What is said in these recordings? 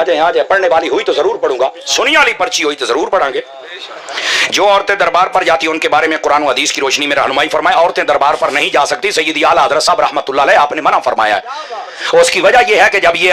आ जाए, पढ़ने वाली हुई तो जरूर पढ़ूंगा, सुनी वाली पर्ची हुई तो जरूर पढ़ांगे। जो औरतें दरबार पर जाती हैं उनके बारे में कुरान व हदीस की रोशनी में रहनुमाई फरमाए। औरतें दरबार पर नहीं जा सकती, सैयदी आला हज़रत साहब रहमतुल्लाह अलैह आपने मना फरमाया है। उसकी वजह यह है कि जब ये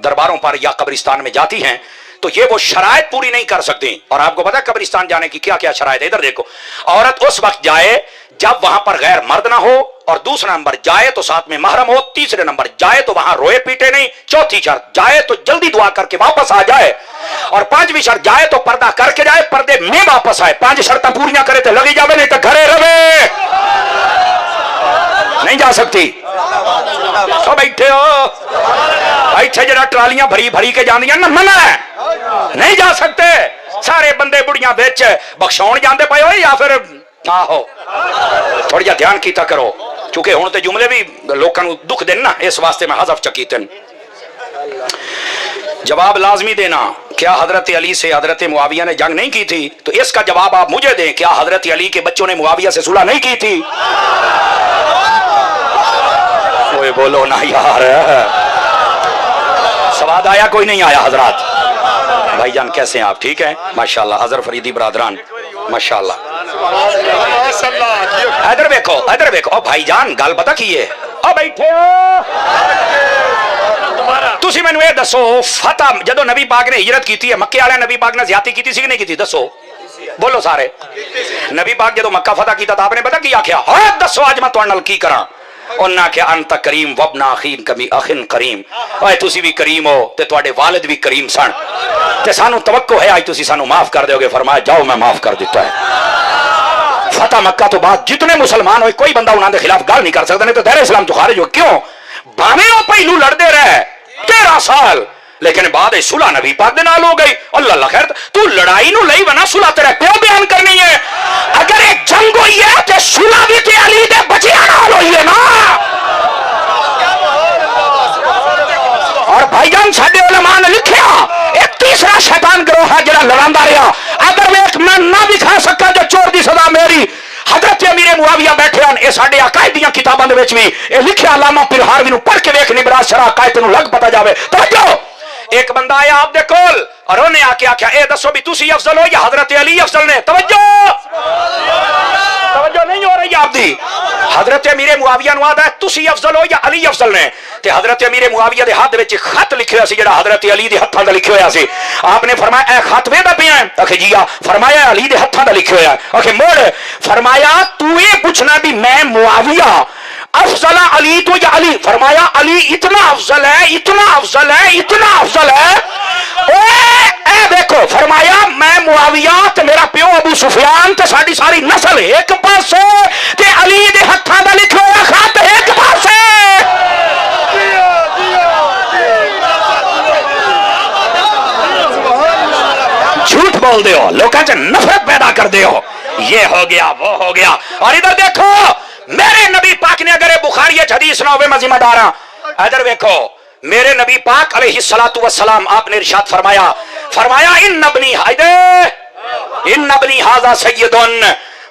दरबारों पर या कब्रिस्तान में जाती हैं तो ये वो शराइत पूरी नहीं कर सकती। और आपको पता है कब्रिस्तान जाने की क्या क्या शराइत है? इधर देखो, औरत उस वक्त जाए जब वहां पर गैर मर्द ना हो, और दूसरा नंबर जाए तो साथ में महरम हो, तीसरे नंबर जाए तो वहां रोए पीटे नहीं, चौथी शर्त जाए तो जल्दी दुआ करके वापस आ जाए, और पांचवी शर्त जाए तो पर्दा करके जाए, पर्दे में वापस आए। 5 शर्तें पूरी करे तो लगी जावे, नहीं तो घरे रवे, नहीं जा सकती। तो बैठे हो, बैठे जरा ट्रालियां भरी भरी के जानियां ना, मना है, नहीं जा सकते। सारे बंदे बुढ़ियां बेच बख्शाउण जाते पे हो, या फिर आहो थोड़ी जा ध्यान कीता करो, क्योंकि हुण ते जुमले भी लोकां नूं दुख देन ना, इस वास्ते मैं हज़फ चकीतन। जवाब लाजमी देना, क्या हजरत अली से हजरत मुआविया ने जंग नहीं की थी? तो इसका जवाब आप मुझे दें, क्या हजरत अली के बच्चों ने मुआविया से सुलह नहीं की थी? ओए बोलो ना यार, सवाद आया? कोई नहीं आया? हजरात भाईजान कैसे हैं आप? ठीक है माशाल्लाह। अजहर फरीदी बरादरान माशाल्लाह। इधर देखो, इधर देखो। ओ भाईजान गल पता की है? ओ बैठे हो, तुसी मैनू ये दसो, फतह जदों नबी पाक ने हिजरत की है, मक्के वाले नबी पाक ने ज़्यादती की थी कि नहीं की थी? दसो, बोलो सारे। नबी पाक जदों मक्का फतह किया था आपने पता की आख्या? हाँ दसो आज मैं तुहाडे नाल की करा? उन्हें आख्या अंत करीम वबना अखीन कभी अखिन करीम। ओए तुसी भी करीम हो ते तुहाडे वालिद भी करीम सन, ते सानू तवक्को है आज तुसी सानू माफ कर दोगे। फरमाया जाओ मैं माफ कर दिता है। फतह मक्का तो बाद जितने मुसलमान होए कोई बंदा उन्हां दे खिलाफ गल नहीं कर सकता, नहीं तो दायरे इस्लाम तो खारिज हो। क्यों? भावें वो पहलू लड़ते रहे 13 साल, लेकिन बाद सुलह नबी पाक दे नाल हो गई। अल्लाह खैर, तू लड़ाई नू लई बना, सुलह तेरा प्यो बयान करनी है। अगर एक जंग हुई है तो सुलह भी ते अली दे बच्चियां नाल हुई है ना। और भाईजान साडे उलमा ने लिखिया एक तीसरा शैतान गिरोह है जिहड़ा लड़ांदा रहा। अगर वेख मैं ना दिखा सका तो चोर दी सजा मेरी। हजरत अमीर मुआविया बैठे हैं, ये साडे अकायद दी किताबां दे विच भी ये लिखिया। अल्लामा पीर हारवी नू पढ़ के वेख, निबराज शरह अकायद नू लग पता जावे। तवज्जो, एक बंदा आया आप दे कोल और उन्हें आके आख्या ए दसो भी तुसी अफजल हो या हजरत अली अफजल ने? तवज्जो, तवज्जो नहीं हो रही आपदी। हजरत अमीर मुआविया नू आदा तुसी अफजल हो या अली अफजल ने? ते हजरत अमीर मुआविया दे हाथ विच खत लिखिया सी, जिहड़ा हजरत अली दे हत्थां दा लिखिया होया सी। आपने फरमाया ए खत वेदा पिया है? आखे जी आ। फरमाया अली दे हत्थां दा लिखिया होया। आखे मोड़। फरमाया तू ये पूछना भी मैं मुआविया अफजल अली तो या अली? फरमाया अली इतना अफजल है, इतना अफजल है, इतना अफजल है। ए देखो, फरमाया मैं मुआविया ते मेरा प्यो अबू सुफियान ते साडी सारी नस्ल एक पासे ते अली दे हत्थां दा लिखिया होया खत एक पासे। झूठ बोल दे हो, लोगों से नफरत पैदा कर दे हो, ये हो गया वो हो गया। और इधर देखो, मेरे नबी पाक ने अगर बुखारी हदीस ना हो मैं जिम्मेदार हां। इधर देखो, मेरे नबी पाक अलैहिस्सलातु वस्सलाम आपने इरशाद फरमाया, फरमाया इन नबनी हायदे इन नबनी हाजा सैयदुन।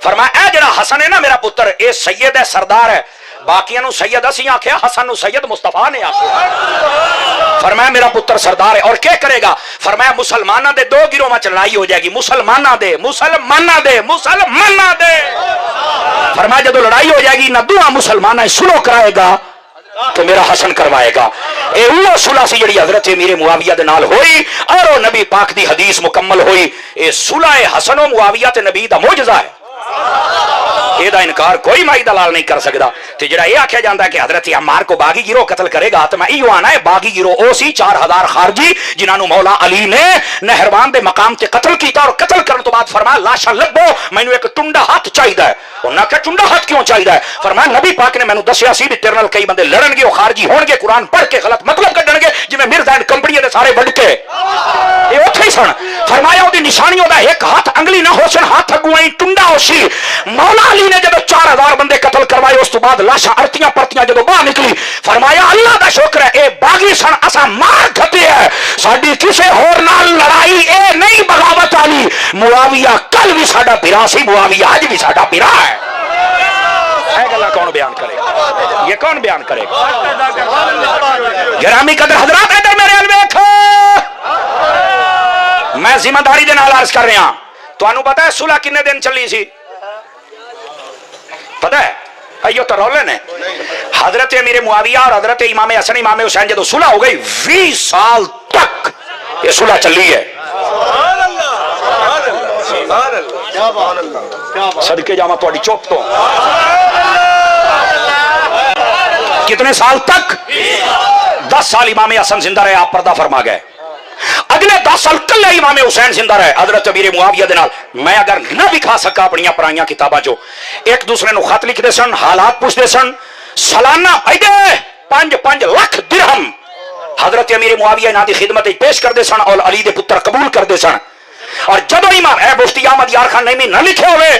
फरमाया जरा हसन है ना मेरा पुत्र, ये सैयद है, सरदार है। बाकियां सैयद असी आख्या, हसन नु सैयद मुस्तफा ने आख्या। फरमाया मेरा पुत्र सरदार है। और क्या करेगा? फरमाया मुसलमाना दे 2 गिरोह में लड़ाई हो जाएगी, मुसलमाना दे मुसलमाना दे मुसलमाना दे। फरमाया जब लड़ाई हो जाएगी ना दुआ मुसलमान सुलह कराएगा तो मेरा हसन करवाएगा। ए वो सुलह सी जिहड़ी हजरत अमीर मुआविया दे नाल होई और वो नबी पाक दी हदीस मुकम्मल होई। ए सुलह हसन व मुआविया ते नबी दा मोजज़ा है, ਇਹਦਾ इनकार कोई माई दलाल नहीं कर सकता। तो जरा यह आख्या जाता है कि हजरत अम्मार को बागी गिरोह कतल करेगा, तो मैं यो आना है बागी गिरोह ओ सी 4000 खारजी जिन्होंने मौला अली ने नहरवान के मकाम से कतल किया। और कतल करने तो बाद फरमाया लाशा लभो, मैनू एक टुंडा हाथ चाहिए। उन्हें आख्या टुंडा हाथ क्यों चाहिए? फरमाया नबी पाक ने मैनू दसिया सी भी तेरे नाल कई बंदे लड़नगे, खारजी होणगे, कुरान पढ़ के गलत मतलब कढणगे जिवें मिर्जा एंड कंपनी दे सारे वड के ये उत्थे ही सन। फरमाया ओदी निशानियों दा एक हाथ अंगली ना हो सन, हाथ अगुआ ही टुंडा हो सी। मौला अली ने जब 4000 बंदे कतल करवाए उस तो बाद लाशा अरतियां परतियां जब बाहर निकली, फरमाया अल्लाह दा शुक्र है ए बागी सन, असा मार खते है, साडी किसे होर नाल लड़ाई ए नहीं बगावत वाली। मुआविया कल भी साडा बिरा सी, मुआविया आज भी साडा बिरा है। ऐ गल्लां कौन बयान करे? ये कौन बयान करे? गिरामी कदर हजरात इधर मेरे अल देखो, जिम्मेदारी दे नाल अर्ज कर रहा। तुहानू पता है सुलह किन्ने दिन चली सी? पता है? अयो तो रौले ने हजरत अमीर मुआविया और हजरत इमाम हसन इमाम हुसैन जो सुलह हो गई 20 साल तक ये सुलह चली है। सदके जावा तुहाडी चुप तो। कितने साल तक? 10 साल इमाम हसन जिंदा रहे, आप पर्दा फरमा गए। अगले 10 साल कल इमाम हुसैन जिंदा रहे हजरत अमीर मुआविया दे नाल। मैं अगर न विखा सका अपनी पुरानियां किताबां चो, एक दूसरे को खत लिखते सन, हालात पूछते सन, सालाना 5 लाख दिरहम हजरत अमीर मुआविया इन्हां दी खिदमत पेश करते सन और अली दे पुत्र कबूल करते सन। और जब इमाम मुफ्ती अहमद यार खान नईमी न लिखे हुए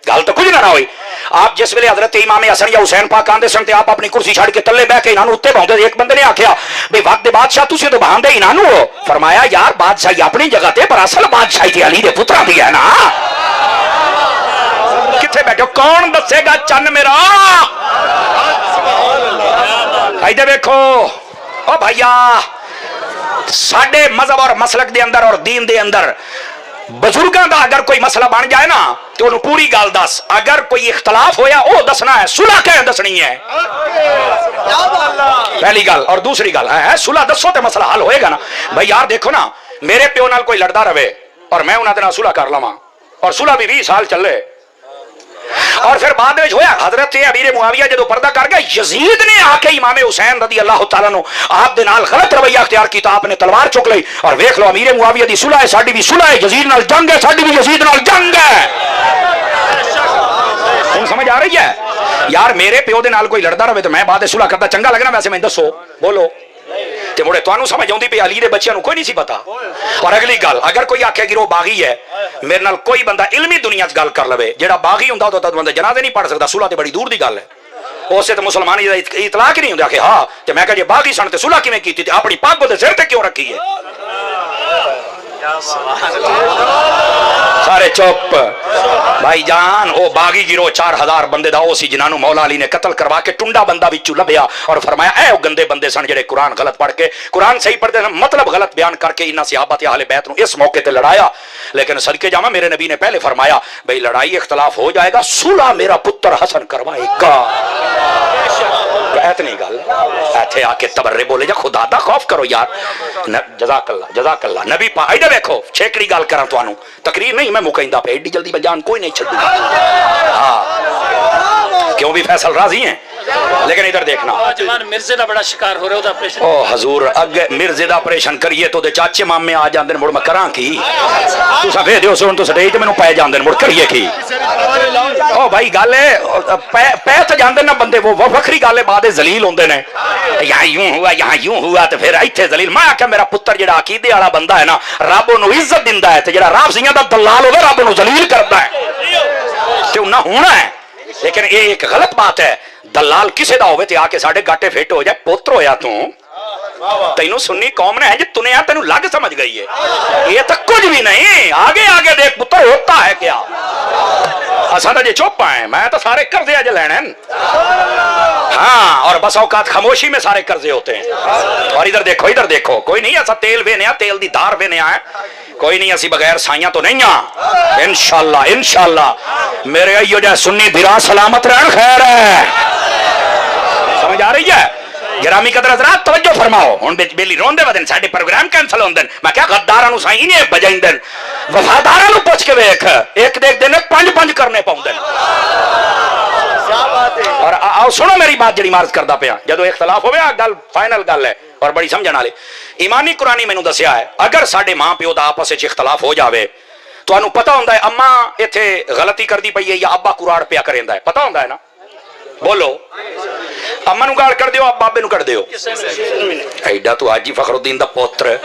गल तो कुछ ना हुई। आप जिस वेले हजरत इमाम हसन या हुसैन पाक आंदे सन ते आप अपनी कुर्सी छड़ के तले बह के इन्हां नूं उत्ते पाउंदे। एक बंदे ने आख्या भाई वक्त दे बादशाह तुसीं तो बहांदे इन्हां नूं हो। फरमाया यार बादशाही अपनी जगह ते पर असल बादशाही ते अली दे पुत्रां दी है ना। किथे बैठो कौन दसेगा चन्न मेरा? इधर देखो ओ भैया, साडे मजहब और मसलक दे अंदर और दीन दे अंदर बुजुर्गों का अगर कोई मसला बन जाए ना तो उन्हें पूरी गल दस। अगर कोई इख्तलाफ होया वो दसना है, सुलह क्या दसनी है पहली गल। और दूसरी गल है सुलह दसो तो मसला हल होएगा ना। भाई यार देखो ना, मेरे प्यो नाल कोई लड़दा रहे और मैं उन्होंने सुलह कर लवा और सुलह भी 20 साल चले और फिर बाद में होया हजरत अमीर मुआविया जो पर्दा कर गया, यजीद ने आके इमाम हुसैन रदी अल्लाह तआला नु आप दे नाल गलत रवैया अख्तियार कीता, आपने तलवार चुक ली और वेख लो अमीर मुआविया दी सुलह है, साडी भी सुलह है, यजीद नाल जंग है, साडी भी यजीद नाल जंग है। हुण समझ आ रही है? यार मेरे प्यो दे नाल कोई लड़दा रहे तो मैं बाद सुलह करदा चंगा लगना? वैसे मैं दसो बोलो ते मुड़े तुहानू समझ आउंदी पई अली दे बच्चों कोई नहीं सी पता। और अगली गल, अगर कोई आखे कि वो बागी है, मेरे नाल कोई बंदा इलमी दुनिया च गल कर लवे, जेड़ा बागी हुंदा तो बंदा जनाजे नहीं पढ़ सकता, सुलह ते बड़ी दूर दी गल है। उससे तो मुसलमान इतलाक ही नहीं हुंदा कि हाँ ते मैं कह जे बागी सन ते सुलह किवें कीती ते अपनी पग दे सिर ते क्यों रखी है? सारे चुप भाईजान। वो बागी गिरो 4000 बंदे दा ओ सी जिन्हां मौला अली ने कत्ल करवा के टुंडा बंदा विचों लभ्या और फरमाया ए गंदे बंदे सन जेड़े कुरान गलत पढ़ के कुरान सही पढ़ते सन, मतलब गलत बयान करके इन्हां सहाबा ते अहले बैत नूं इस मौके ते लड़ाया। लेकिन सदके जावा मेरे नबी ने पहले फरमाया भाई लड़ाई इख्तलाफ हो जाएगा, सुलह मेरा पुत्र हसन करवाएगा। इतनी गल इत्थे आके तबर्रे बोले जा, खुदा दा खौफ करो यार। जज़ाकल्लाह नबी पा इधर देखो छेकड़ी गल करा तुहानू, तकरीर नहीं मैं मुकैंदा पे एडी जल्दी बजान कोई नहीं छड्डूगा। हाँ क्यों भी फैसल राजी हैं, लेकिन इधर देखना मिर्जे का बड़ा शिकार हो रहा है। ओ हजूर अगे मिर्जे का ऑपरेशन करिए तो चाचे मामे आ जाते मुड़ मैं करा की तुसा भेज दियो सुन तो स्टेज मैनू पै जाते मुड़ करिए की। ओ भाई गल है पै तो जाते ना बंदे, वो वखरी गल है, बाद जलील होंगे ने यहाँ यूं हुआ यहाँ यूं हुआ तो फिर इत्थे जलील। मैं आख्या मेरा पुत्र जो अकीदे वाला बंदा है ना रब उन्होंने इज्जत दिंदा है, जो राफजियां दा दलाल होवे रब उन्होंने जलील करता है ते उन्हें होना है। लेकिन ये एक गलत बात है, दलाल किसे दा होवे ते आके साडे गाटे फिट हो जाए, पुत्र होया तू तेनू सुन्नी कौम ने है जी तुने तेनू लग समझ गई है, ये तो कुछ भी नहीं। आगे आगे देख पुत्र होता है क्या? असा तो जी चुप आए, मैं तो सारे कर्जे अज लेने। हाँ और बस औकात खामोशी में सारे कर्जे होते हैं। और इधर देखो कोई नहीं ऐसा तेल वेने तेल दी धार वेने है, कोई नहीं असी बगैर साइयां तो नहीं आ। इंशाअल्लाह मेरे अयो जै सुन्नी बिरा सलामत रहन खैर है। समझ आ रही है? गिरामी कदर हज़रात तवज्जो फरमाओ। हुण बेली रोंदे वदन साडे प्रोग्राम कैंसल होंदे, मैं क्या गद्दारां नूं साईं ने बजाइंदे, वफादारां नूं पुछ के वेख एक देख दिन 5-5 करने पाउंदे। और आओ सुनो मेरी बात जी मार्ज करदा पिया, जदों इख्तलाफ होवे गल फाइनल गल है और बड़ी समझण वाली। ईमानी कुरानी मैनूं दस्सिया है अगर साडे मां प्यो दा आपस विच इख्तलाफ हो जावे, तुहानूं पता हुंदा है अम्मा इत्थे गलती करदी पई है या अब्बा कुराड़ पिया करेंदा है, पता हुंदा है ना? बोलो अम्मा नूं गाल कर दियो आप बाबे नूं कर दियो। ऐडा तू हाजी फखरुद्दीन दा पुत्र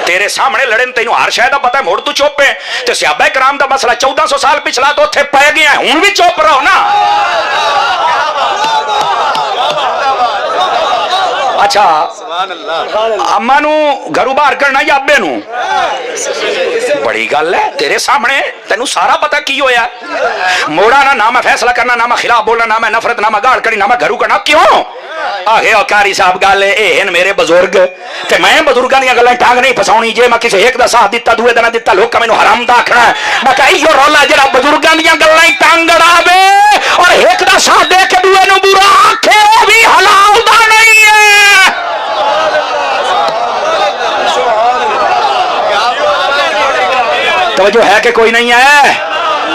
तेरे सामने लड़े तेनू हर शय दा पता है, मुड़ तू चुप है ते सहाबा कराम दा मसला 1400 साल पिछला तो उत्थे पै गया, हुण भी चुप रहो ना। अच्छा अम्मा नू घरों बाहर करना या अब्बे नू? बड़ी गल है तेरे सामने, तेनू सारा पता की होया। मोड़ा ना मैं फैसला करना, ना मैं खिलाफ बोलना, ना मैं नफरत, ना मैं गाल करी, ना मैं घरों करना। क्यों आगे कारी साहब गल है मेरे बुजुर्ग ते मैं बुजुर्गों दी गल्लां टांग नहीं फसाउणी। जे मैं किसी एक दा साथ दिता दूए दा ना दिता लोग मैनू हराम दा आखना। मैं कहा इहो रौला जेड़ा बुजुर्गों दी गल्लां टांग अड़ावे और एक दा साथ दे के दूए नू बुरा आखे भी हलाल दा नहीं है। तवज्जो है कि कोई नहीं है?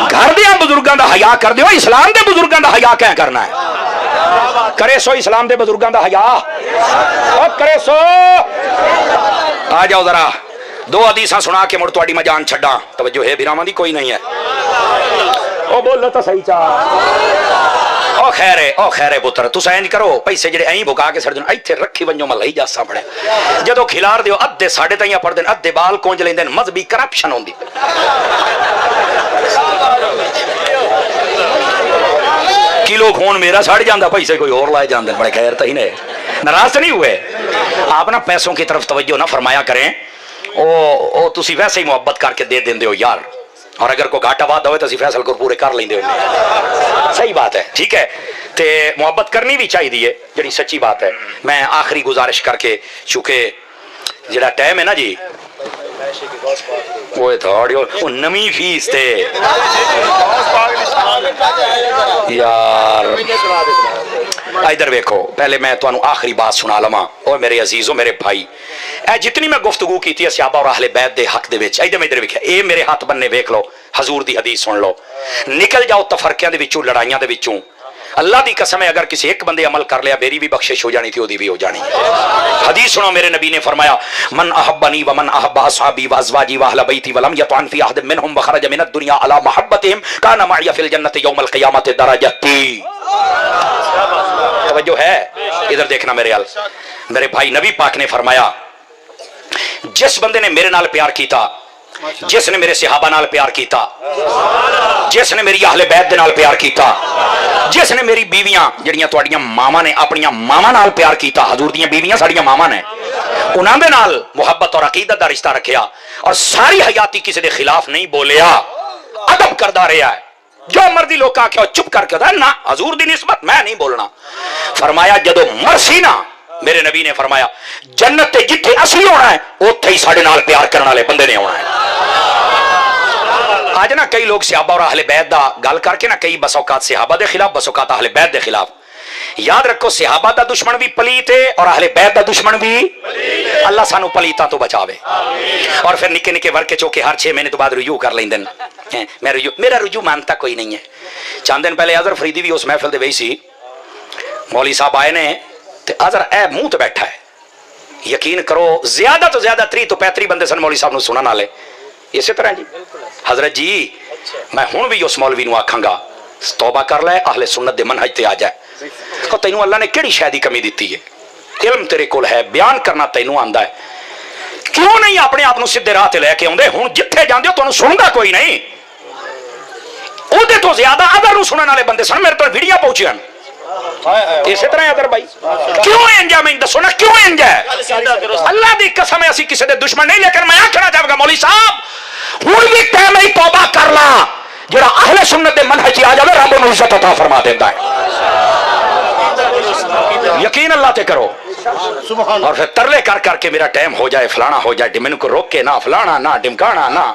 घर दे बुजुर्गों दा हया कर दियो, इस्लाम दे बुजुर्गों दा हया क्या करना है? करे सो इस्लाम दे बुजुर्गों दा हया और करे सो। आ जाओ जरा दो हदीसां सुना के मुड़ तुहाडी मैं जान छड्डा। तवज्जो है बिरामां दी? कोई नहीं है? ओ बोलो तो सही चा। ओ खैर है पुत्र तुसां इंज करो, पैसे जेडे ऐं भुका के सड़ जन इत्थे रखी वंजो मैं लई जा सामने। जदों खिलार दियो अद्धे साडे ताईं पड़दे अद्धे बाल कोंज लैंदे। मजहबी करप्शन होंदी। किलो खून मेरा सड़ जाता, पैसे कोई और लाए जाते। बड़े खैर तो ही ने नाराज नहीं हुए। आप ना पैसों की तरफ तवज्जो ना फरमाया करें। ओ तुसी वैसे ही मुहब्बत करके दे देंदे हो यार, और अगर कोई घाटा वादा हो तो फैसल को पूरे कर लेंदे हो। सही बात है, ठीक है। ते मुहब्बत करनी भी चाहिए, जी सच्ची बात है। मैं आखिरी गुजारिश करके चूंकि जरा टाइम है ना जी वो थोड़ी नवी फीस थे यार। इधर वेखो, पहले मैं तुहानू आखिरी बात सुना लवां। और मेरे अजीजों मेरे भाई, ए जितनी मैं गुफ्तगू की थी सहाबा और अहले बैत दे हक दे विच, इधर वेखिया ए मेरे हाथ बन्ने वेख लो, हजूर दी हदीस सुन लो। निकल जाओ तफरकियां दे विचों, लड़ाइयां दे विचों। अल्लाह दी कसम है अगर किसी एक बंदे अमल कर लिया मेरी भी बख्शिश हो जानी थी, ओदी भी हो जानी। हदीस सुनो, मेरे नबी ने फरमाया मन अहब्बनी व मन अहब्बा असहाबी व अज़वाजी व अहल बैती व लम यतअन फी अहद मिनहुम व खरज मिन अद-दुनिया अला महब्बतिहिम काना मअया फिल जन्नति यौमल क़ियामति दरजती। तवज्जो है? इधर देखना मेरे अल मेरे भाई, नबी पाक ने फरमाया जिस बंदे ने मेरे नाल प्यार कीता, जिसने मेरे सहाबा नाल प्यार कीता, जिसने मेरी अहले बैत दे नाल प्यार कीता, जिसने मेरी बीवियां जड़ियां तुहाडियां मावां ने अपनी मावां नाल प्यार कीता, हजूर दियां बीवियां साडियां मावां ने, उन्हां दे नाल मुहब्बत और अकीदत दा रिश्ता रखिया और सारी हयाती किसी दे खिलाफ नहीं बोलिया, अदब करदा रहा है। जो मर्जी लोग आख्या चुप करके होता है ना, हजूर दी निस्बत मैं नहीं बोलना। फरमाया जदों मरसी ना, मेरे नबी ने फरमाया जन्नत ते जिथे असली होना है उत्थे ही साडे नाल प्यार करने वाले बंदे ने होना है। आज ना कई लोग सहाबा और अहले बैत दा गल करके ना कई बस औकात सहाबा दे खिलाफ, बस औकात अहले बैत दे खिलाफ। याद रखो सहाबा दा दुश्मन भी पलीत है और अहले बैत दा दुश्मन भी। अल्लाह सानू पलीतां तो बचावे। और फिर निके निके वर्के चौके हर 6 महीने तो बाद रुजू कर लेंदे। मेरा रुजू मानता कोई नहीं है। चंद दिन पहले अजहर फरीदी भी उस महफिल दे वही सी, मौली साहब आए ने ते अजहर ए मुंह ते बैठा है। यकीन करो ज्यादा तो ज्यादा 30 तो 35 बंदे सन मौली साहब नूं सुनन वाले। इसी तरह जी हजरत जी मैं हुण भी उस मौलवी नूं आखांगा तौबा कर ले, अहले सुन्नत दे मनहज ते आ जाए। तो तैनू अल्लाह ने किहड़ी शै दी कमी दित्ती है? इल्म तेरे कोल है, बयान करना तैनू आंदा है, क्यों नहीं अपने आप नूं सीधे राह ते लैके आउंदे? हुण जिथे जांदे हो तुहानू सुणदा कोई नहीं। ओहदे तो ज्यादा अदर नूं सुणन वाले बंदे सन, मेरे तो वीडियो पहुंचे। इसी तरह अदर भाई क्यों इंज है? मैं दसो ना क्यों इंज है? अल्लाह दी कसम है असीं किसी दे दुश्मन नहीं, लेकिन मैं आखना चाहांगा मौली साहब हुण भी टाइम ही तौबा कर ला। जेड़ा अहले सुन्नत दे मनहज आ जावे रब नूं इज्जत अता फरमा देंदा है। यकीन अल्लाह ते करो। और फिर तरले कर करके मेरा टाइम हो जाए, फलाना हो जाए, मैनू को रोके ना, फलाना ना, ढिमकाना ना।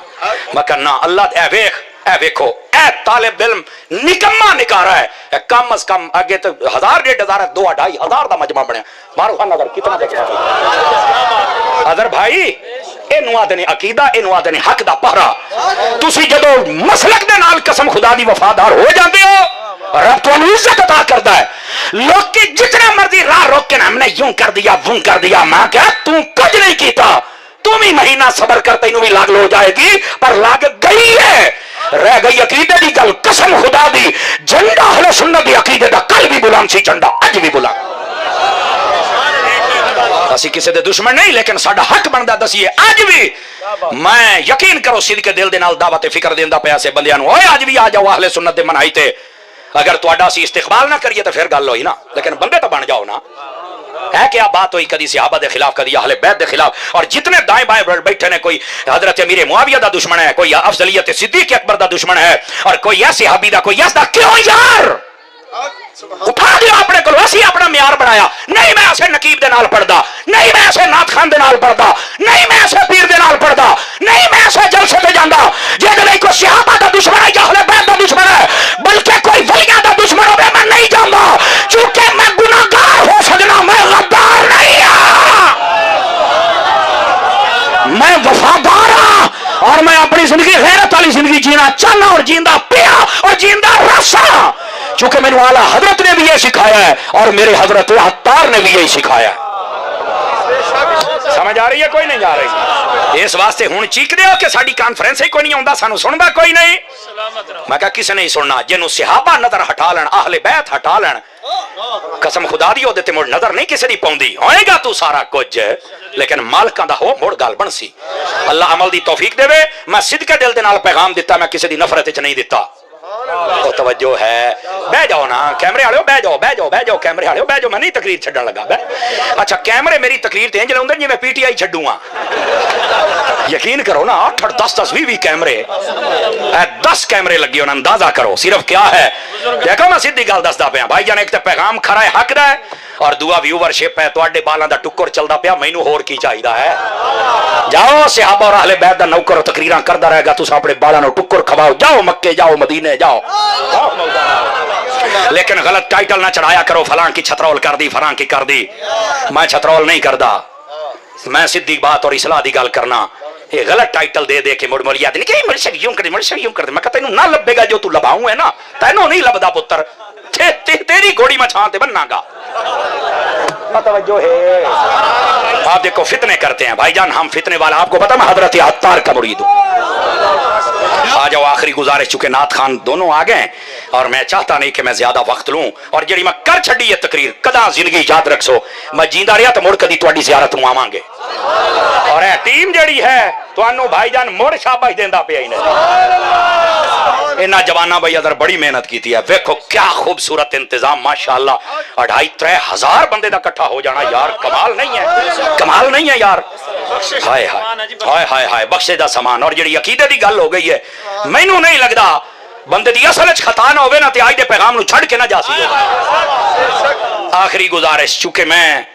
मैं कहना अल्लाह ए वेखो ए तालिब इल्म निकम्मा निकारा है। कम अज कम आगे तो 1000 1500 2 2500 का मजमा बनया। मारो खान अगर कितना अदर भाई इनू आदे ने अकीदा, इनू आदे ने हक दा पहरा। तुसी जदों मसलक दे नाल कसम खुदा दी वफादार हो जाते हो, रब तुहानू इज्जत अता करदा है। लोग के जितना मर्जी राह रोक के ना हमने यूं कर दिया वूं कर दिया, मैं क्या तू कुछ नहीं कीता, तुम ही महीना सबर कर तेनू भी लाग हो जाएगी, पर लाग गई है। रह गई अकीदे दी गल, कसम खुदा दी झंडा अहले सुन्नत दी अकीदे दा कल भी बुलंद सी, झंडा अज भी बुलंद। असी किसी दे दुश्मन नहीं, लेकिन साडा हक बनदा दसीए अज भी। मैं यकीन करो सिद्ध के दिल दे नाल दावत फिक्र देंदा पिया से बंदियां नूं, ओए अज भी आ जाओ अहले सुन्नत दे मनहज ते। अगर तुहाडा असी इस्तिकबाल ना करिए तो फिर गल होई ना, लेकिन बंदे तो बन जाओ ना। है क्या बात हुई कदी सहाबा के खिलाफ, कदी अहले बैत के खिलाफ, और जितने दाएं बाएं बैठे ने, कोई हजरत अमीर मुआविया दा दुश्मन है, कोई अफजलियत सिद्दीक अकबर दा दुश्मन है, और कोई ऐसे सहाबी दा, कोई ऐसा। क्यों यार? उठा दिया अपने को, ऐसे अपना म्यार बनाया। नहीं मैं ऐसे नकीब दे नाल पढ़दा, नहीं मैं ऐसे नाथ खान दे नाल पढ़दा, नहीं मैं ऐसे पीर दे नाल पढ़दा, नहीं मैं ऐसे जलसे पे जांदा जेदे लई कोई सहाबा दा दुश्मन है या अहले बैत दा दुश्मन है, बल्कि कोई वलियां दा दुश्मन होवे मैं नहीं जांदा, क्योंकि मैं गुनाहगार हो सजना, मैं गद्दार नहीं हां, मैं वफादार हां, और मैं अपनी जिंदगी गैरत वाली जिंदगी जीना चाहना, और जींदा पिया और जींदा रसा, क्योंकि मैंने आला हजरत ने भी ये सिखाया है और मेरे हजरत अत्तार ने भी यही सिखाया है। समझ आ रही है? कोई नहीं आ रही? इस वास्ते हुण चीकदे हो कि साडी कॉन्फ्रेंस ही कोई नहीं आउंदा, सानू सुनदा कोई नहीं। मैं कहा किसे नहीं सुनना, जिन्हों सहाबा नजर हटा लैन, अहले बैत हटा लैन, कसम खुदा दी ओदे ते मुड़ नजर नहीं किसी दी पौंदी। होएगा तू सारा कुछ, लेकिन मालकां दा हो मुड़ गल बनसी। अल्लाह अमल दी तौफीक देवे। मैं सिदके दिल दे नाल पैगाम दिता, मैं किसी दी नफरत च नहीं दिता। तो तवज्जो है, बह जाओ ना कैमरे वाले, बह जाओ बह जाओ बह जाओ, कैमरे वाले बह जाओ, मैं नहीं तकरीर छड्डन लगा। बह अच्छा, कैमरे मेरी तकरीर ते इंज लाउंदे जिवें पीटीआई छड्डूआ। यकीन करो ना, 8 10 10 20 कैमरे, 10 कैमरे लगे होने, अंदाजा करो सिर्फ क्या है। देखो मैं सीधी गल दसदा पिया भाई जान, एक तो पैगाम खरा है, हक दा है, और दूआ व्यूवरशिप है, तुहाडे बालां दा टुक्कर चलदा पिया, मैनू होर की चाहिदा है। जाओ सहाबा और अहले बैत दा नौकर तकरीरां करदा रहेगा, तुस अपने बालां नूं टुक्कर खवाओ, जाओ मक्के जाओ मदीने जाओ, लेकिन गलत टाइटल ना चढ़ाया करो, फलां की छतरौल कर दी, फलां की कर दी। मैं छतरौल नहीं करदा, मैं सीधी बात और इस्लाह दी गल करना। ये गलत टाइटल दे दे के मुड़ मुड़ याद नहीं कि मुर्शिद यूं कर, मुर्शिद यूं कर। मैं कहता तेनू ना लभेगा जो तू लभाऊं है ना, तेनू नहीं लभदा पुत्र, तेरी घोड़ी मैं छां ते बन्नागा। तवज्जो है। आप देखो फितने करते हैं भाईजान, हम फितने वाला, आपको पता मैं हजरत अत्तार का मुरीद हूं। आ जाओ, आखिरी गुजारिश, चुके नाथ खान दोनों आ गए और मैं चाहता नहीं कि मैं ज्यादा वक्त लूं, और जी मैं कर छड़ी है तकरीर, कदा जिंदगी याद रखो, मैं जींदा रहा तो मुड़ कदी तुहाडी ज़ियारत नूं आवांगे, और यह टीम जड़ी है तुहानू भाईजान मुड़ शाबाश देंदा पिया ही नहीं। इन्हां जवाना भाई अदर बड़ी मेहनत की है, देखो क्या खूबसूरत इंतजाम, माशाअल्लाह। 2,500 हजार बंदे का इकट्ठा हो जाना यार, कमाल नहीं है? कमाल नहीं है यार? हाय हाय हाय हाय, बख्शे दा समान। और जी अकीदे की गल हो गई है, मैनू नहीं लगता बंदे दी असल च खता ना होवे ना ते आज दे पैगाम नूं छड़ के ना जा सी। आखिरी गुजारिश, चूंकि मैं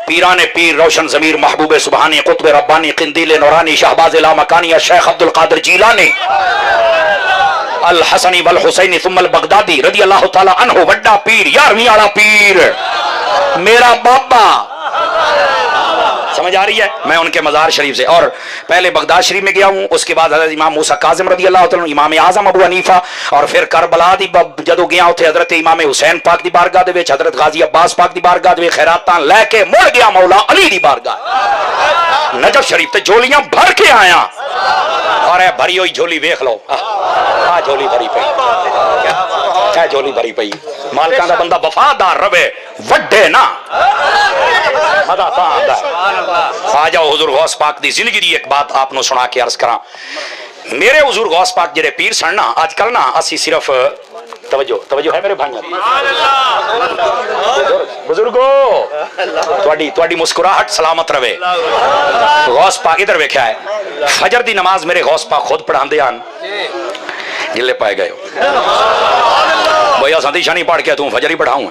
पीराने पीर रोशन ज़मीर महबूब सुबहानी कुतुब रब्बानी किंदील नूरानी शाहबाज ला मकानी शेख अब्दुल कादिर जीलानी अल हसनी वल हुसैनी सुम्मल बगदादी रदी अल्लाह तआला अन्हु, वड्डा पीर, 11वीं वाला पीर, मेरा बाबा। समझ आ रही है? मैं उनके मज़ार शरीफ से, और पहले बगदाद शरीफ में गया हूँ, उसके बाद हज़रत इमाम मूसा काज़िम रदी अल्लाह तआला, इमाम आज़म अबू हनीफा, और फिर करबला दी जदों गया उत्थे हज़रत इमाम हुसैन पाक दी बारगाह दे विच, हज़रत गाजी अब्बास पाक दी बारगाह दे विच खैरातां लैके मुड़ गया मौला अली दी बारगाह नजफ शरीफ ते झोलियां भर के आया, और ए भरी हुई झोली वेख लो, आ झोली भरी पई, क्या झोली भरी पई। मालकां दा बंदा वफादार रवे, वड्डे ना मजा तां आंदा है। आ जाओ हुजूर गौस पाक दी जिंदगी दी एक बात आपनों सुना के अर्ज करा। मेरे हुजूर गौस पाक जेडे पीर सन ना, आजकल ना असी सिर्फ तवज्जो तवज्जो है मेरे भाइयों, बुजुर्गो तुहाडी मुस्कुराहट सलामत रवे। गौस पाक इधर वेख्या है, फजर दी नमाज मेरे गौस पाक खुद पढ़ांदे हन, गिले पाए गए भैया संदेशा नहीं पढ़ के तू फजर ही पढ़ाऊं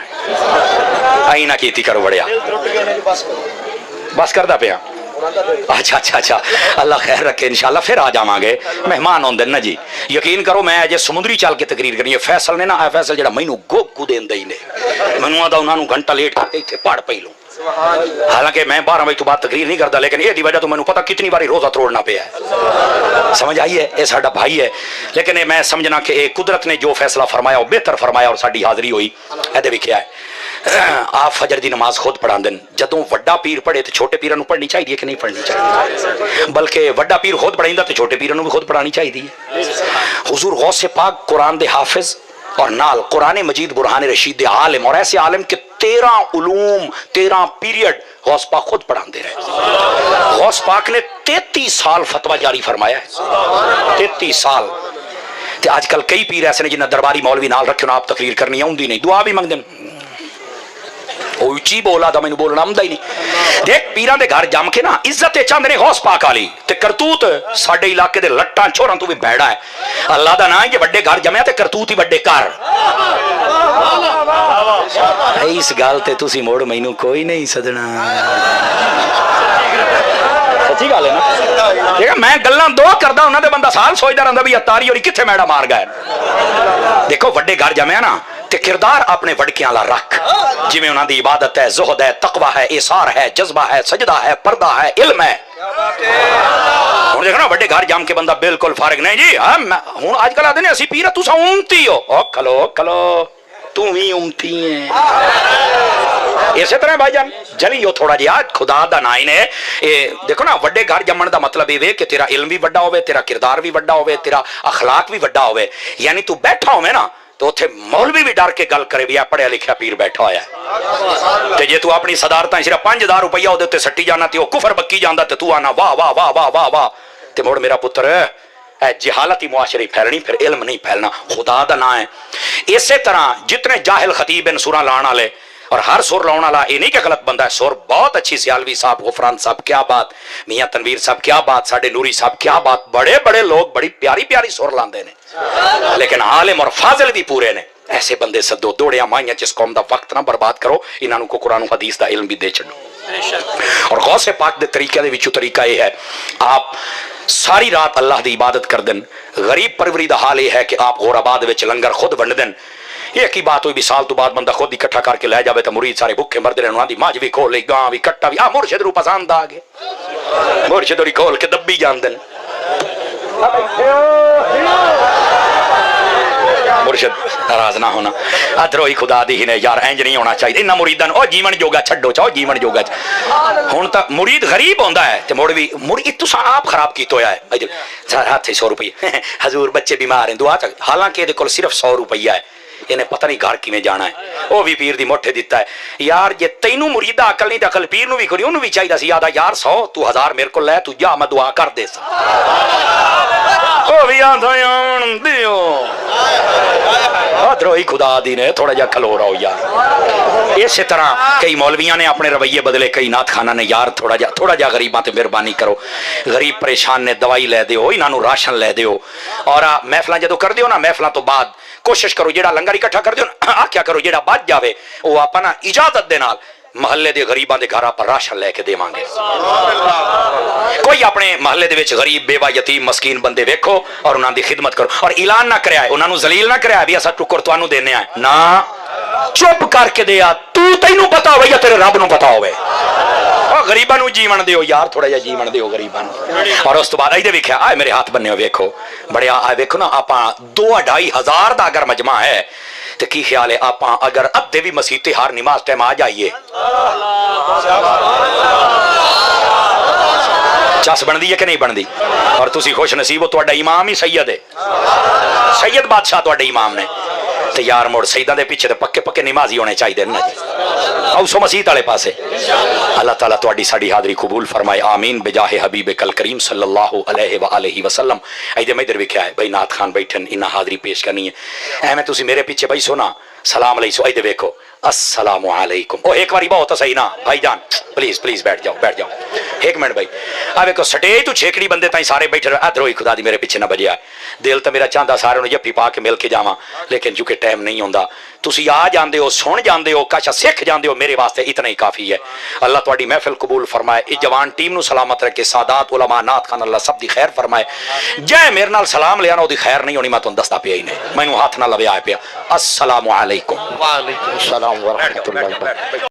आई ना कीती करो बड़िया बस करदा पिया। अच्छा अच्छा अच्छा, अल्लाह खैर रखे, इंशाल्लाह फिर आ जावांगे, मेहमान आउंदे ना जी। यकीन करो मैं अजे समुद्री चाल के तकरीर करनी है। फैसल ने ना, फैसल जेड़ा मैनू गोकू देंदे ही ने, मैनू आंदा उन्हां नू घंटा लेट करके इत्थे पढ़ पई लो। हालांकि मैं 12 बजे तो बाद तकरीर नहीं करता, लेकिन ये वजह तो मैंने पता कितनी बारी रोजा तोड़ना पिया है। समझ आई है? ये साडा भाई है, लेकिन मैं समझना कि कुदरत ने जो फैसला फरमाया वो बेहतर फरमाया, और साडी हाजरी हुई। ए विख्या है आप फजर दी नमाज खुद पढ़ा दें, जदों वड्डा पीर पढ़े तो छोटे पीरां नूं पढ़नी चाहिए कि नहीं पढ़नी चाहिए? बल्कि वड्डा पीर खुद पढ़ाइंदा तो छोटे पीरां नूं भी खुद पढ़ानी चाहिए। हुजूर गौस से पाक कुरान दे हाफिज, और नाल कुरान मजीद बुरहान रशीद दे आलिम, और ऐसे आलिम के 13 उलूम 13 पीरियड गौस पाक खुद पढ़ाते रहे। गौस पाक ने 33 साल फतवा जारी फरमाया है, 33 साल। ते आजकल कई पीर ऐसे ने जिन्हें दरबारी मौलवी नाल रखे ना, आप तकरीर करनी आउंदी नहीं, दुआ भी मंगदे, ਉੱਚੀ ਬੋਲਾ ਤਾਂ ਮੈਨੂੰ ਬੋਲਣਾ ਆਉਂਦਾ ਹੀ ਨਹੀਂ। ਦੇਖ ਪੀਰਾਂ ਦੇ ਘਰ ਜੰਮ ਕੇ ਨਾ ਇੱਜ਼ਤ ਚਾਹੁੰਦੇ ਨੇ ਗੌਸ ਪਾਕ ਵਾਲੀ, ਤੇ ਕਰਤੂਤ ਸਾਡੇ ਇਲਾਕੇ ਦੇ ਲੱਟਾਂ ਛੋਰਾਂ ਤੋਂ ਵੀ ਬੈੜਾ ਹੈ। ਅੱਲਾਹ ਦਾ ਨਾਂ ਹੈ, ਜੇ ਵੱਡੇ ਘਰ ਜੰਮਿਆ ਤੇ ਕਰਤੂਤ ਹੀ ਵੱਡੇ ਘਰ। ਇਸ ਗੱਲ ਤੇ ਤੁਸੀਂ ਮੋੜ ਮੈਨੂੰ ਕੋਈ ਨਹੀਂ ਸਦਣਾ। ਸੱਚੀ ਗੱਲ ਹੈ ਨਾ। ਠੀਕ ਹੈ, ਮੈਂ ਗੱਲਾਂ ਦੋ ਕਰਦਾ ਉਹਨਾਂ ਦੇ, ਬੰਦਾ ਸਾਲ ਸੋਚਦਾ ਰਹਿੰਦਾ ਵੀ ਅਤਾਰੀ ਹੋਰੀ ਕਿੱਥੇ ਮੈੜਾ ਮਾਰ ਗਏ। ਦੇਖੋ ਵੱਡੇ ਘਰ ਜੰਮਿਆ ਨਾ ਤੇ ਕਿਰਦਾਰ ਆਪਣੇ ਵੜਕਿਆਂ ਵਾਲਾ ਰੱਖ, ਜਿਵੇਂ ਉਹਨਾਂ ਦੀ ਇਬਾਦਤ ਹੈ, ਜ਼ੁਹਦ ਹੈ, ਤਕਵਾ ਹੈ, ਇਸਾਰ ਹੈ, ਜਜ਼ਬਾ ਹੈ, ਸਜਦਾ ਹੈ, ਪਰਦਾ ਹੈ, ਇਲਮ ਹੈ। ਹੁਣ ਦੇਖੋ ਨਾ ਵੱਡੇ ਘਰ ਜੰਮ ਕੇ ਬੰਦਾ ਬਿਲਕੁਲ ਫਾਰਗ ਨਹੀਂ ਜੀ। ਹੁਣ ਅੱਜ ਕੱਲ ਆਦੇ ਨੇ ਅਸੀਂ ਪੀਰ ਤੁਸੀਂ ਉਮਤੀ ਹੋ। ਖਲੋ ਖਲੋ ਤੂੰ ਵੀ ਉਮਤੀ ਹੈ। ਇਸੇ ਤਰ੍ਹਾਂ ਭਾਈਜਾਨ ਜਲੀਓ ਥੋੜਾ ਜਿਹਾ ਖੁਦਾ ਦਾ ਨਾਂ ਨੇ। ਇਹ ਦੇਖੋ ਨਾ ਵੱਡੇ ਘਰ ਜੰਮਣ ਦਾ ਮਤਲਬ ਇਹ ਵੇ ਕਿ ਤੇਰਾ ਇਲਮ ਵੀ ਵੱਡਾ ਹੋਵੇ, ਤੇਰਾ ਕਿਰਦਾਰ ਵੀ ਵੱਡਾ ਹੋਵੇ, ਤੇਰਾ ਅਖਲਾਕ ਵੀ ਵੱਡਾ ਹੋਵੇ। ਯਾਨੀ ਤੂੰ ਬੈਠਾ ਹੋਵੇ ਨਾ तो उत्थे मौलवी भी डर के गल करे भी आ पढ़िया लिखिया पीर बैठा होया है। ते जे तू अपनी सदारतां सिर्फ 5000 रुपया उहदे उत्ते सट्टी जाना ते ओह कुफर बक्की जांदा ते तू आना वाह वाह वाह वाह वाह वाह। ते मुड़ मेरा पुत्र जहालत ही मुआशरे फैलनी, फिर इल्म नहीं फैलना। खुदा दा नाम है। इसे तरह जितने जाहिल खतीब इन सुरा लाने वाले और हर सुर लाने वाला ये नहीं कि गलत बंदा है। सुर बहुत अच्छी, सियालवी साहब, गुफरान साहब क्या बात, मियाँ तनवीर साहब क्या बात, साडे नूरी साहब क्या बात, बड़े बड़े लोग बड़ी प्यारी प्यारी सुर लाते हैं, लेकिन आलिम और फाजिल भी पूरे ने। ऐसे बंदे सदो, दौड़िया माइया जिस कौम का वक्त ना बर्बाद करो, इन्हों को कुरान हदीस का इल्म भी दे छो। और गौसे पाक के तरीके दे विचों तरीका यह है, आप सारी रात अल्लाह की इबादत कर दें। गरीब परवरी का हाल यह है कि आप गौराबाद में लंगर खुद वंड दें। एक ही बात हुई भी साल तो बाद बंदा खुद इकट्ठा करके लै जाए तो मुरीद सारे भुखे मरते रहे। उन्होंने मझ भी खोल ली, गां भी, कट्टा भी। मुर्शिद रू पसंद आ गए, मुर्शिद होरी खोल के दब्बी जाते। मुर्शिद नाराज ना होना, अधरोही खुदा दी ही ने यार, इंज नहीं होना चाहिए। इन्ना मुरीदां ओ जीवन जोगा छड्डो, चाहो जीवन जोगा। हुण तां मुरीद गरीब होंदा है ते मुड़ भी मुरीद तुसां आप खराब कीता होया है। इधर हाथ 100 रुपये हजूर बच्चे बीमार हैं दुआ चक, हालांकि इहदे कोल सिर्फ 100 रुपया है, इन्हें पता नहीं घर किवें जाना है। वह भी पीर दी मोठे दिता है। यार जे तैनू मुरीदा अकल नहीं तो अकल पीर नू भी करी, उन्होंने भी चाहिए सी यादा यार 100 तू 1000 मेरे को लै, तू जा मैं दुआ कर दे। भी आंदा दियो द्रोही खुदा दी ने, थोड़ा जा खलो रहो यार। इस तरह कई मौलवियां ने अपने रवैये बदले, कई नाथ खाना ने यार थोड़ा जा गरीबां ते मेहरबानी करो। गरीब परेशान ने दवाई लै दिओ, इन्हां राशन लै दिओ। और महफिलां जदों कर दिओ ना, महफिलां तो बाद कोशिश करो जेड़ा लंगर इकट्ठा कर दिओ ना, आख्या करो जेड़ा बच जावे वो आपां ना इजाजत दे नाल महल्ले दे गरीबां दे घर पर राशन लैके देवांगे। कोई अपने महल्ले दे विच गरीब बेवा यतीम मस्कीन बंदे वेखो और उन्हां दी खिदमत करो। और ऐलान ना करया, उन्हां नूं जलील ना करया भी असां टुकर तुहानूं देने आ ना, चुप करके दे आ। तू तैनूं पता होवे या तेरे रब नूं पता होवे। और गरीबां नूं जीवन दिओ यार, थोड़ा जिहा जीवन दिओ गरीबां नूं। और उस तो बाद इहदे वेखिया आ मेरे हाथ बन्ने वेखो बड़िया, आ वेखो ना आपां 2-2.5 हज़ार दा अगर मजमा है तो की ख्याल है आपां अगर अद्धे भी मसीते हर नमाज टाइम आ जाइए, चस बनती है कि नहीं बनती। और तुसी खुश नसीब हो, तुहाडा इमाम ही सैयद है, सैयद बादशाह तुहाडे इमाम ने। तो यार मुड़ सईदां दे पीछे तो पक्के पक्के नमाजी होने चाहिए ना जी। औसो मसीत वाले पासे। अल्लाह ताला तुहाडी साडी हाज़री कबूल फरमाए, आमीन बिजाहे हबीब कल करीम सल्लल्लाहु अलैहि वसल्लम। इधर मैं इधर वेख्या है भाई नाथ खान बैठन, इन्ना हाज़री पेश करनी है। एवें तुसी मेरे पीछे भाई सोना सलाम अलैहि सो, इधर वेखो अस्सलामु अलैकुम। ओ एक बारी बहुत सही ना भाईजान, प्लीज प्लीज बैठ जाओ बैठ जाओ। एक मिनट भाई, आ वेखो स्टेज तो छेकड़ी बंदे ताई सारे बैठे रहे। अधरोही खुदा दी मेरे पीछे ना बजिया। दिल तो मेरा चाहता सारे नूं जफ्फी पा के मिल के जावां, लेकिन चूंकि टाइम नहीं होंदा। तुसी आ जांदे हो, सुन जांदे हो, काशा सिख जांदे हो, मेरे वास्ते इतना ही काफ़ी है। अल्लाह तुहाडी महफिल कबूल फरमाए। इस जवान टीम नूं सलामत रखे, सादात उलमा नाथ खान अल्लाह सब दी खैर फरमाए। जै मेरे नाल सलाम लिया ना ओदी खैर नहीं होनी, मैं तुहानूं दसदा पिया ही नहीं, मैनूं हाथ ना लविया पिया। अस्सलामु अलैकुम। वालेकुम सलाम व रहमतुल्लाह।